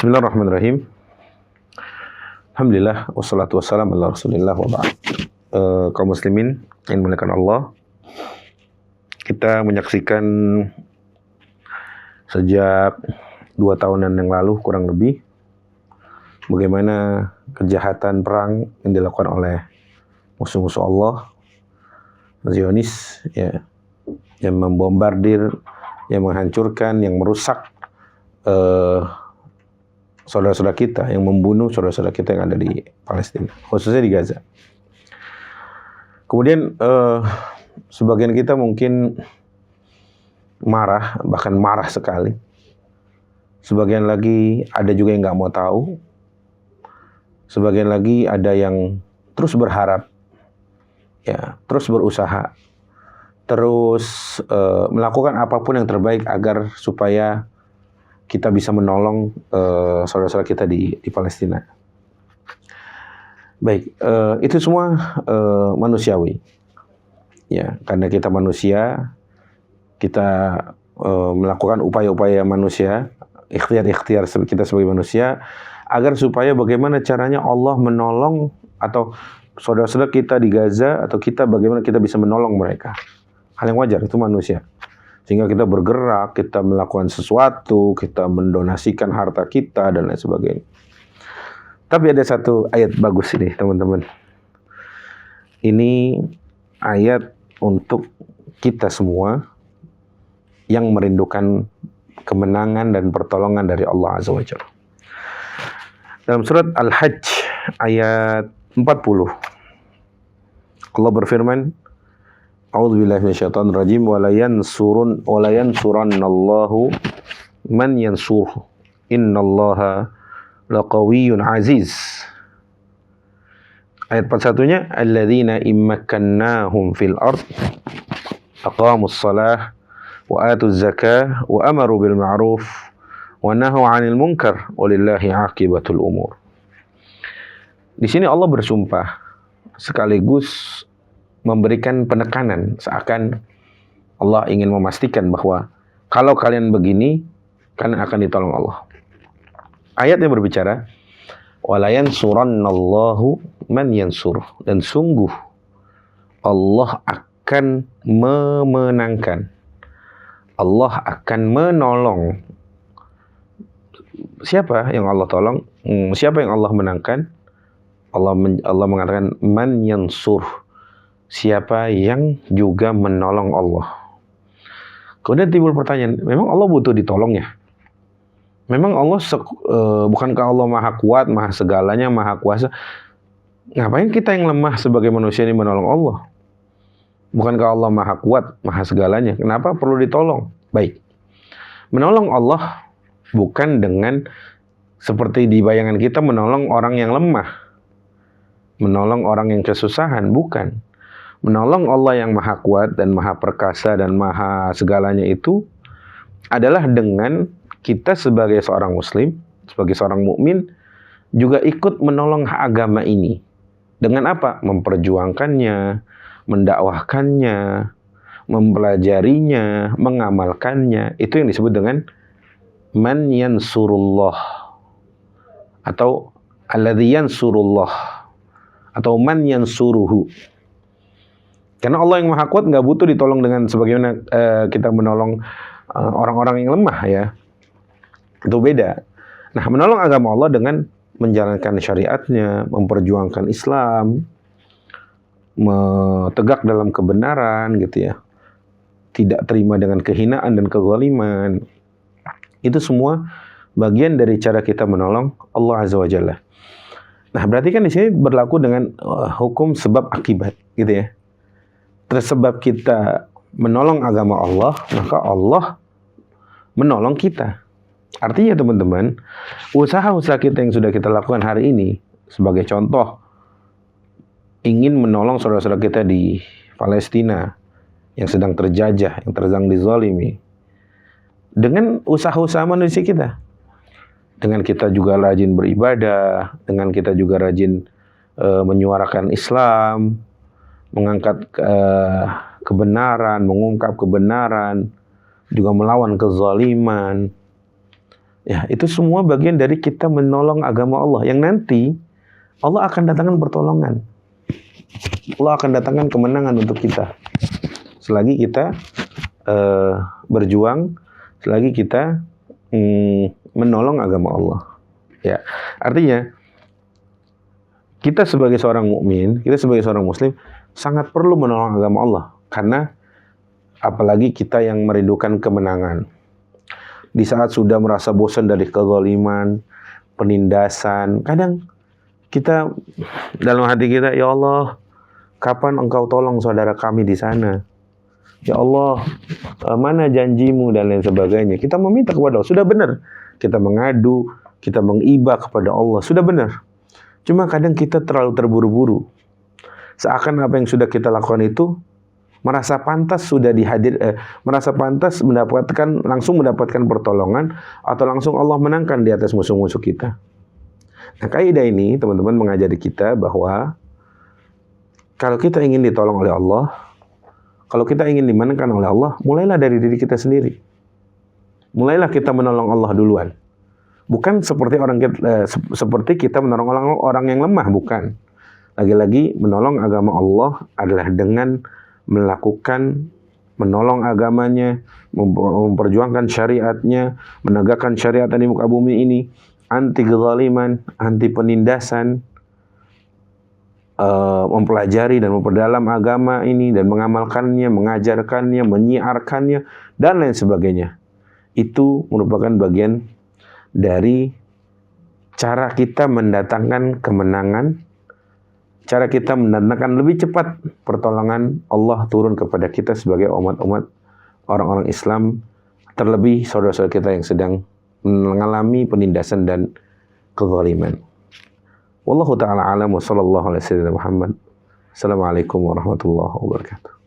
Bismillahirrahmanirrahim. Alhamdulillah wassalatu wassalamu ala Rasulillah wa ba'd. Kaum muslimin yang dimuliakan Allah, kita menyaksikan sejak 2 tahunan yang lalu kurang lebih bagaimana kejahatan perang yang dilakukan oleh musuh-musuh Allah, Zionis, ya, yang membombardir, yang menghancurkan, yang merusak saudara-saudara kita, yang membunuh saudara-saudara kita yang ada di Palestina, khususnya di Gaza. Kemudian sebagian kita mungkin marah, bahkan marah sekali. Sebagian lagi ada juga yang nggak mau tahu. Sebagian lagi ada yang terus berharap, ya, terus berusaha, terus melakukan apapun yang terbaik agar supaya kita bisa menolong saudara-saudara kita di Palestina. Baik, itu semua manusiawi. Ya, karena kita manusia, kita melakukan upaya-upaya manusia, ikhtiar-ikhtiar kita sebagai manusia, agar supaya bagaimana caranya Allah menolong atau saudara-saudara kita di Gaza, atau kita bagaimana kita bisa menolong mereka. Hal yang wajar, itu manusia. Sehingga kita bergerak, kita melakukan sesuatu, kita mendonasikan harta kita, dan lain sebagainya. Tapi ada satu ayat bagus ini, teman-teman. Ini ayat untuk kita semua yang merindukan kemenangan dan pertolongan dari Allah Azza wa Jalla. Dalam surat Al-Hajj ayat 40, Allah berfirman, A'udzubillahi minasyaitonir rajim, wa la yansurannallahu man yansuruhu innallaha laqawiyyun aziz. Ayat 41-nya, alladzina immakkannahum fil ard aqamus shalah wa atuz zakah wa amaru bil ma'ruf wa nahaw 'anil munkar walillahi 'aqibatul umur. Di sini Allah bersumpah sekaligus memberikan penekanan, seakan Allah ingin memastikan bahwa kalau kalian begini, kalian akan ditolong Allah. Ayatnya berbicara, wala yansurannallahu man yansur, dan sungguh Allah akan memenangkan, Allah akan menolong. Siapa yang Allah tolong? Siapa yang Allah menangkan? Allah mengatakan man yansur, siapa yang juga menolong Allah. Kemudian timbul pertanyaan, memang Allah butuh ditolong ya? Memang Allah, bukankah Allah maha kuat, maha segalanya, maha kuasa? Ngapain kita yang lemah sebagai manusia ini menolong Allah? Bukankah Allah maha kuat, maha segalanya? Kenapa perlu ditolong? Baik, menolong Allah bukan dengan seperti di bayangan kita menolong orang yang lemah, menolong orang yang kesusahan, bukan. Menolong Allah yang maha kuat dan maha perkasa dan maha segalanya itu adalah dengan kita sebagai seorang muslim, sebagai seorang mukmin juga ikut menolong agama ini. Dengan apa? Memperjuangkannya, mendakwahkannya, mempelajarinya, mengamalkannya. Itu yang disebut dengan man yansurullah, atau alladzi yansurullah, atau man yansuruhu. Karena Allah yang maha kuat nggak butuh ditolong dengan sebagaimana kita menolong orang-orang yang lemah, ya. Itu beda. Nah, menolong agama Allah dengan menjalankan syariatnya, memperjuangkan Islam, tegak dalam kebenaran, gitu ya. Tidak terima dengan kehinaan dan kezaliman. Itu semua bagian dari cara kita menolong Allah Azza wa Jalla. Nah, berarti kan di sini berlaku dengan hukum sebab akibat, gitu ya. Tersebab kita menolong agama Allah, maka Allah menolong kita. Artinya teman-teman, usaha-usaha kita yang sudah kita lakukan hari ini, sebagai contoh, ingin menolong saudara-saudara kita di Palestina yang sedang terjajah, yang sedang dizalimi, dengan usaha-usaha manusia kita. Dengan kita juga rajin beribadah, dengan kita juga rajin menyuarakan Islam, mengangkat kebenaran, mengungkap kebenaran, juga melawan kezaliman. Ya, itu semua bagian dari kita menolong agama Allah yang nanti Allah akan datangkan pertolongan. Allah akan datangkan kemenangan untuk kita. Selagi kita berjuang, selagi kita menolong agama Allah. Ya, artinya kita sebagai seorang mukmin, kita sebagai seorang muslim sangat perlu menolong agama Allah, karena apalagi kita yang merindukan kemenangan. Di saat sudah merasa bosan dari kezaliman, penindasan, kadang kita dalam hati kita, ya Allah, kapan Engkau tolong saudara kami di sana? Ya Allah, mana janjimu dan lain sebagainya. Kita meminta kepada Allah, sudah benar. Kita mengadu, kita mengibah kepada Allah, sudah benar. Cuma kadang kita terlalu terburu-buru. Seakan apa yang sudah kita lakukan itu merasa pantas merasa pantas langsung mendapatkan pertolongan, atau langsung Allah menangkan di atas musuh-musuh kita. Nah, kaidah ini teman-teman mengajari kita bahwa kalau kita ingin ditolong oleh Allah, kalau kita ingin dimenangkan oleh Allah, mulailah dari diri kita sendiri. Mulailah kita menolong Allah duluan. Bukan seperti kita menolong orang yang lemah, bukan. Lagi-lagi menolong agama Allah adalah dengan menolong agamanya, memperjuangkan syariatnya, menegakkan syariat di muka bumi ini, anti kezaliman, anti penindasan, mempelajari dan memperdalam agama ini dan mengamalkannya, mengajarkannya, menyiarkannya, dan lain sebagainya. Itu merupakan bagian dari cara kita mendatangkan kemenangan, cara kita mendatangkan lebih cepat pertolongan Allah turun kepada kita sebagai umat-umat orang-orang Islam, terlebih saudara-saudara kita yang sedang mengalami penindasan dan kezaliman. Wallahu ta'ala alam wa sallallahu alaihi wasallam Muhammad. Assalamualaikum warahmatullahi wabarakatuh.